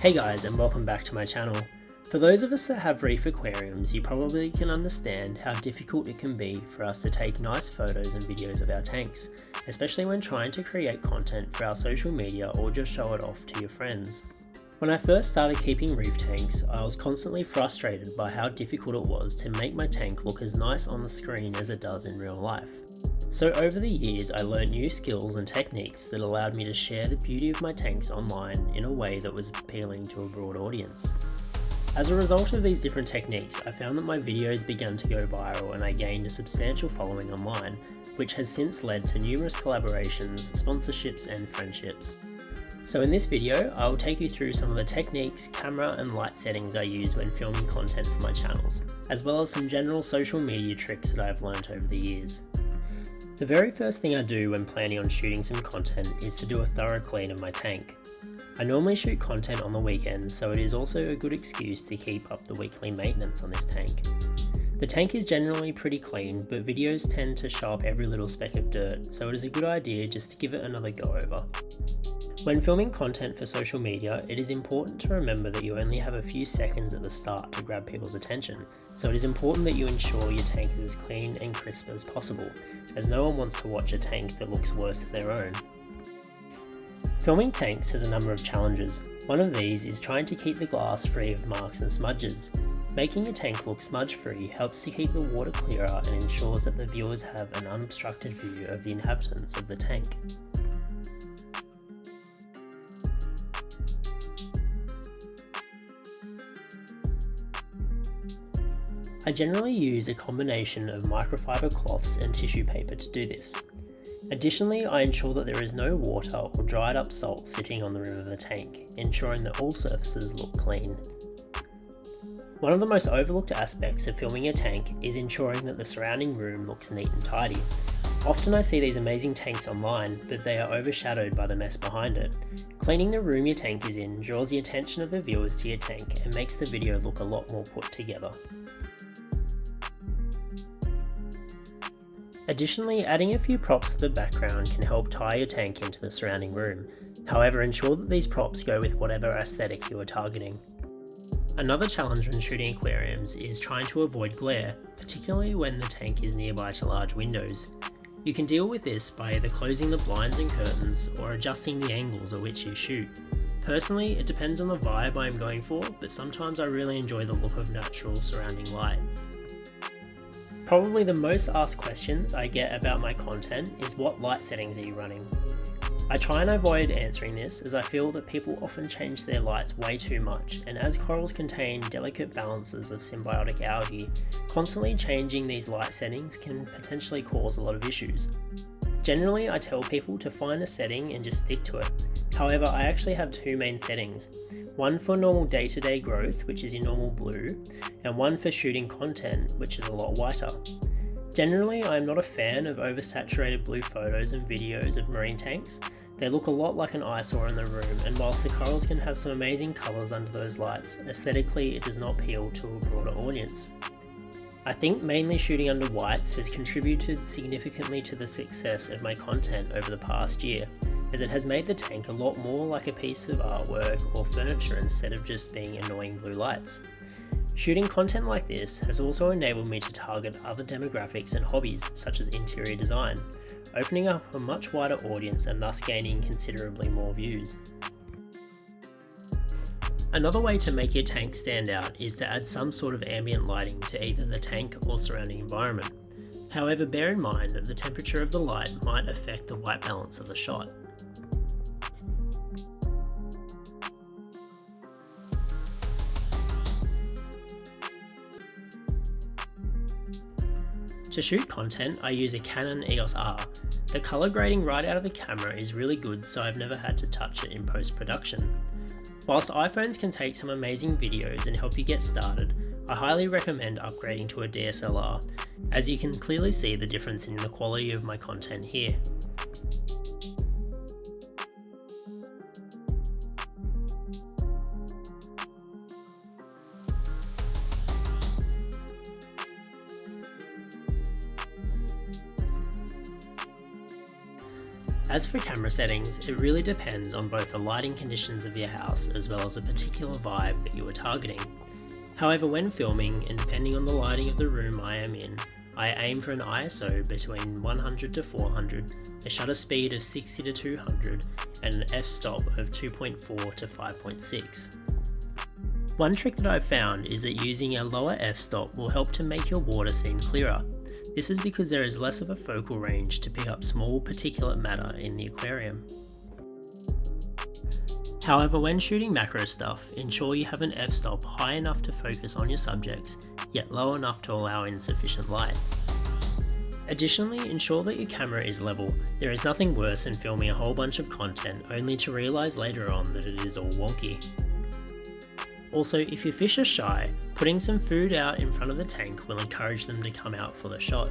Hey guys, and welcome back to my channel. For those of us that have reef aquariums, you probably can understand how difficult it can be for us to take nice photos and videos of our tanks, especially when trying to create content for our social media or just show it off to your friends. When I first started keeping reef tanks, I was constantly frustrated by how difficult it was to make my tank look as nice on the screen as it does in real life. So over the years, I learned new skills and techniques that allowed me to share the beauty of my tanks online in a way that was appealing to a broad audience. As a result of these different techniques, I found that my videos began to go viral and I gained a substantial following online, which has since led to numerous collaborations, sponsorships and friendships. So in this video, I will take you through some of the techniques, camera and light settings I use when filming content for my channels, as well as some general social media tricks that I have learned over the years. The very first thing I do when planning on shooting some content is to do a thorough clean of my tank. I normally shoot content on the weekends, so it is also a good excuse to keep up the weekly maintenance on this tank. The tank is generally pretty clean, but videos tend to show up every little speck of dirt, so it is a good idea just to give it another go over. When filming content for social media, it is important to remember that you only have a few seconds at the start to grab people's attention, so it is important that you ensure your tank is as clean and crisp as possible, as no one wants to watch a tank that looks worse than their own. Filming tanks has a number of challenges. One of these is trying to keep the glass free of marks and smudges. Making your tank look smudge-free helps to keep the water clearer and ensures that the viewers have an unobstructed view of the inhabitants of the tank. I generally use a combination of microfiber cloths and tissue paper to do this. Additionally, I ensure that there is no water or dried up salt sitting on the rim of the tank, ensuring that all surfaces look clean. One of the most overlooked aspects of filming a tank is ensuring that the surrounding room looks neat and tidy. Often I see these amazing tanks online, but they are overshadowed by the mess behind it. Cleaning the room your tank is in draws the attention of the viewers to your tank and makes the video look a lot more put together. Additionally, adding a few props to the background can help tie your tank into the surrounding room. However, ensure that these props go with whatever aesthetic you are targeting. Another challenge when shooting aquariums is trying to avoid glare, particularly when the tank is nearby to large windows. You can deal with this by either closing the blinds and curtains or adjusting the angles at which you shoot. Personally, it depends on the vibe I am going for, but sometimes I really enjoy the look of natural surrounding light. Probably the most asked questions I get about my content is what light settings are you running? I try and avoid answering this as I feel that people often change their lights way too much, and as corals contain delicate balances of symbiotic algae, constantly changing these light settings can potentially cause a lot of issues. Generally, I tell people to find a setting and just stick to it. However, I actually have two main settings. One for normal day-to-day growth, which is in normal blue, and one for shooting content, which is a lot whiter. Generally, I am not a fan of oversaturated blue photos and videos of marine tanks. They look a lot like an eyesore in the room, and whilst the corals can have some amazing colours under those lights, aesthetically it does not appeal to a broader audience. I think mainly shooting under whites has contributed significantly to the success of my content over the past year, as it has made the tank a lot more like a piece of artwork or furniture instead of just being annoying blue lights. Shooting content like this has also enabled me to target other demographics and hobbies such as interior design, opening up a much wider audience and thus gaining considerably more views. Another way to make your tank stand out is to add some sort of ambient lighting to either the tank or surrounding environment. However, bear in mind that the temperature of the light might affect the white balance of the shot. To shoot content, I use a Canon EOS R. The colour grading right out of the camera is really good, so I've never had to touch it in post-production. Whilst iPhones can take some amazing videos and help you get started, I highly recommend upgrading to a DSLR, as you can clearly see the difference in the quality of my content here. As for camera settings, it really depends on both the lighting conditions of your house as well as the particular vibe that you are targeting. However, when filming, and depending on the lighting of the room I am in, I aim for an ISO between 100 to 400, a shutter speed of 60 to 200, and an f-stop of 2.4 to 5.6. One trick that I've found is that using a lower f-stop will help to make your water seem clearer. This is because there is less of a focal range to pick up small particulate matter in the aquarium. However, when shooting macro stuff, ensure you have an f-stop high enough to focus on your subjects, yet low enough to allow in sufficient light. Additionally, ensure that your camera is level. There is nothing worse than filming a whole bunch of content only to realise later on that it is all wonky. Also, if your fish are shy, putting some food out in front of the tank will encourage them to come out for the shot.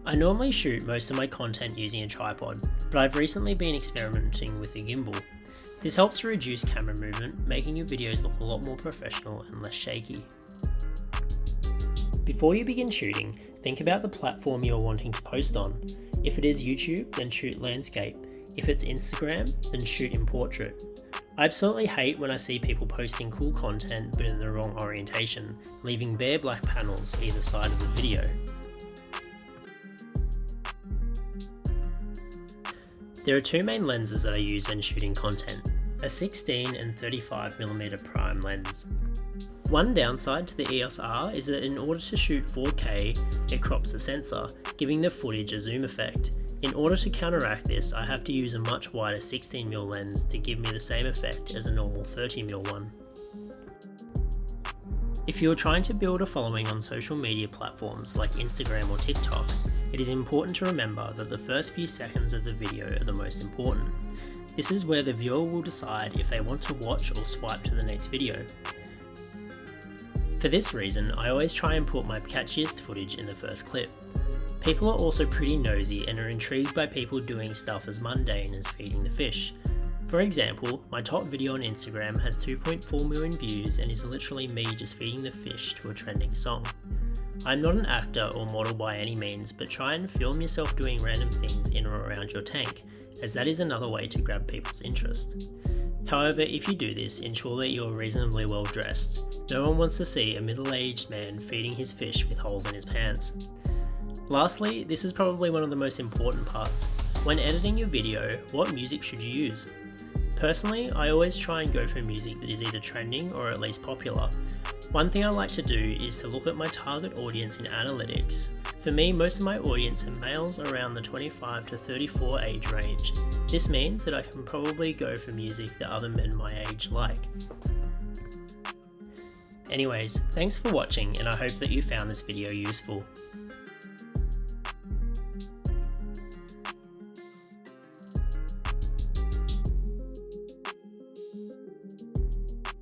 I normally shoot most of my content using a tripod, but I've recently been experimenting with a gimbal. This helps to reduce camera movement, making your videos look a lot more professional and less shaky. Before you begin shooting, think about the platform you are wanting to post on. If it is YouTube, then shoot landscape. If it's Instagram, then shoot in portrait. I absolutely hate when I see people posting cool content but in the wrong orientation, leaving bare black panels either side of the video. There are two main lenses that I use when shooting content, a 16 and 35mm prime lens. One downside to the EOS R is that in order to shoot 4K, it crops the sensor, giving the footage a zoom effect. In order to counteract this, I have to use a much wider 16mm lens to give me the same effect as a normal 30mm one. If you are trying to build a following on social media platforms like Instagram or TikTok, it is important to remember that the first few seconds of the video are the most important. This is where the viewer will decide if they want to watch or swipe to the next video. For this reason, I always try and put my catchiest footage in the first clip. People are also pretty nosy and are intrigued by people doing stuff as mundane as feeding the fish. For example, my top video on Instagram has 2.4 million views and is literally me just feeding the fish to a trending song. I'm not an actor or model by any means, but try and film yourself doing random things in or around your tank, as that is another way to grab people's interest. However, if you do this, ensure that you are reasonably well dressed. No one wants to see a middle-aged man feeding his fish with holes in his pants. Lastly, this is probably one of the most important parts. When editing your video, what music should you use? Personally, I always try and go for music that is either trending or at least popular. One thing I like to do is to look at my target audience in analytics. For me, most of my audience are males around the 25 to 34 age range. This means that I can probably go for music that other men my age like. Anyways, thanks for watching and I hope that you found this video useful.